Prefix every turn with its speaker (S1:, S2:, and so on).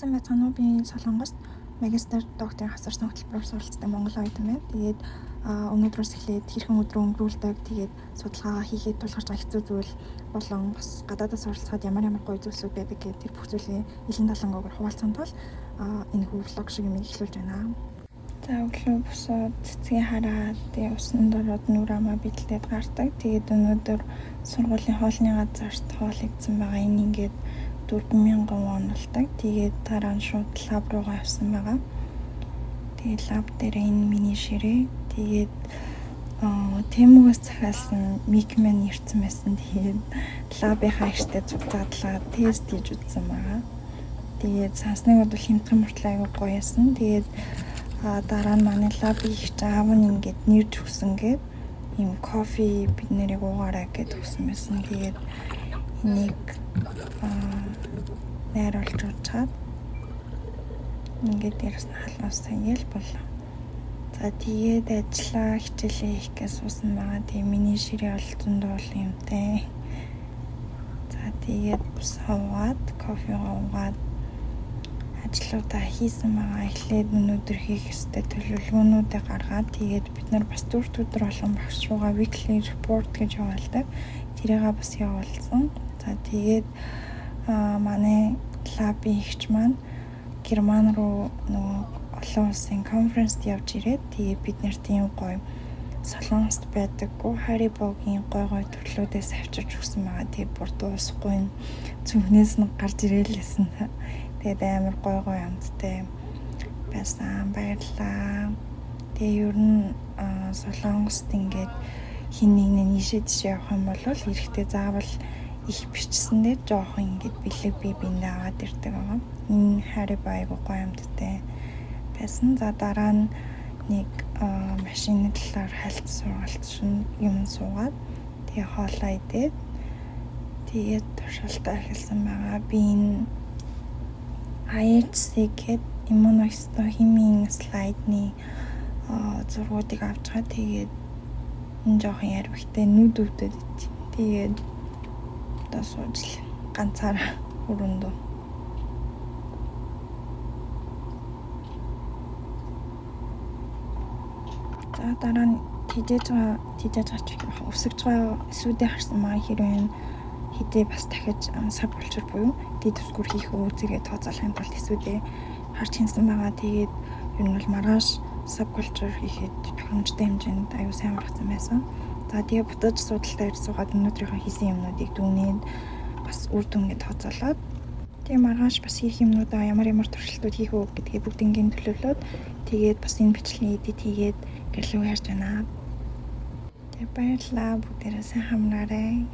S1: Сайн байцгаана уу? Би Солонгост магистр докторийн хавцарсан хөтөлбөрөөр суралцдаг Монгол оюутан байна. Тэгээд өнөөдрөөс эхлээд хэрхэн өдрөө өнгөрүүлдэг, тэгээд судалгаа хийхэд тулгарч байгаа хэцүү зүйл болон бас гадаадаас суралцахад ямар гоё зүйлсүүд байдаг гэдэг тэр бүх зүйлийг илэн талангаагаар хуваалцсан тул энэ влог шиг юм эхлүүлж байна. За өглөө босоод цэцгийг хараад тэгээд усанд ороод нүр амаа бэлдээд гардаг. Тэгээд өнөөдөр сургуулийн хоолны газарт хоол идсэн байгаа. Энэ ингээд 4,000 вон болдог. Тэгээд дараа нь шууд лаб руугаа явсан байгаа. Тэгээд лаб дээр энэ миний ширээ. Тэгээд Тэмүгээс захиалсан микмен ирсэн байсан. Тэгээд лабынхаа ихтэй зүгзаадлаа тест хийж үзсэн байгаа. Тэгээд сансныг бол хэмтгэн мөртлөө аягүй гоё ясан. Тэгээд дараа нь манай лаб их аав нь ингээд нэрж өгсөн гээд ийм кофе бид нэрийг уугаарай гэд өгсөн байсан. Тэгээд энийг найруулж уучаад ингээд дээрс нь халууссан ял болоо. За тэгээд ажиллаа хичээлээ хийх гэж суусан байгаа. Тэгээ миний ширээ бол зөндөө бол юмтай. За тэгээд бус аваад кофе уугаад ажлуудаа хийсэн байгаа. Эхлээд өнөөдөр хийх ёстой төлөвлөгөөнүүдээ гаргаад тэгээд бид нар бас 4 өдөр болгон багш руугаа weekly report гэж явуулдаг. Тэрийгээ бас явуулсан. За тэгээд манай лабын ихч маань Герман руу нөгөө олон улсын конференцд явж ирээд тэгээд бид нарт ийм гоё Солонгост байдаггүй Харибогийн гоё төрлүүдээс авчирч өгсөн байгаа. Тэгээд бүр дуусахгүй зүгнээс нь гарч ирээлсэн. Тэгээд амар гоё амттай байсан. Баярлалаа. Тэгээ ер нь Солонгост ингээд хин нэг нийшээ тийш явах юм бол эрэхтэй заавал их бичсэндээ жоохон ингээд бэлэг биндээ аваад ирдэг байгаа. Энэ Харибо айгуу гоё амттай байсан. За дараа нь нэг машины талаар хальт сургалт шин юм суугаад тэгээ хоолоо идээд тэгээд туршилтаа эхэлсэн байгаа. Би энэ IHC гээд иммунохимийн слайдны зургуудыг авч байгаа. Тэгээд энэ жоохон ярвхтай нүд өвдөд ит. Тэгээд одоо сууж ганцаараа өрөндөө. За дараа нь тийжэж байгаа өсөж байгаа эсүүдээ харсан маа хэрвээ хідээ бас дахиж сабкультур буюу дэд төсгөр хийх үүргээ тооцоолохын тулд эсүүдээ харж хинсэн байгаа. Тэгээд ер нь бол маргааш сабкультур хийхэд тохиромжтой хэмжээнд аюу сайн ургацсан байсан. За тэгээ бутаж судалтай ирж суугаад өнөөдрийнхөө хийсэн юмнуудыг дүүнээд бас үр дүнгээ тооцоолоод тэгээ маргааш бас хийх юмнуудаа ямар туршилтууд хийх үү гэдгийг бүгднийг төлөвлөөд тэгээд бас энэ бичлэгийн эдит хийгээд гэрлөө ярьж байна. Тэгээ баярлалаа. Бүгдээрээ сайн хамраарай.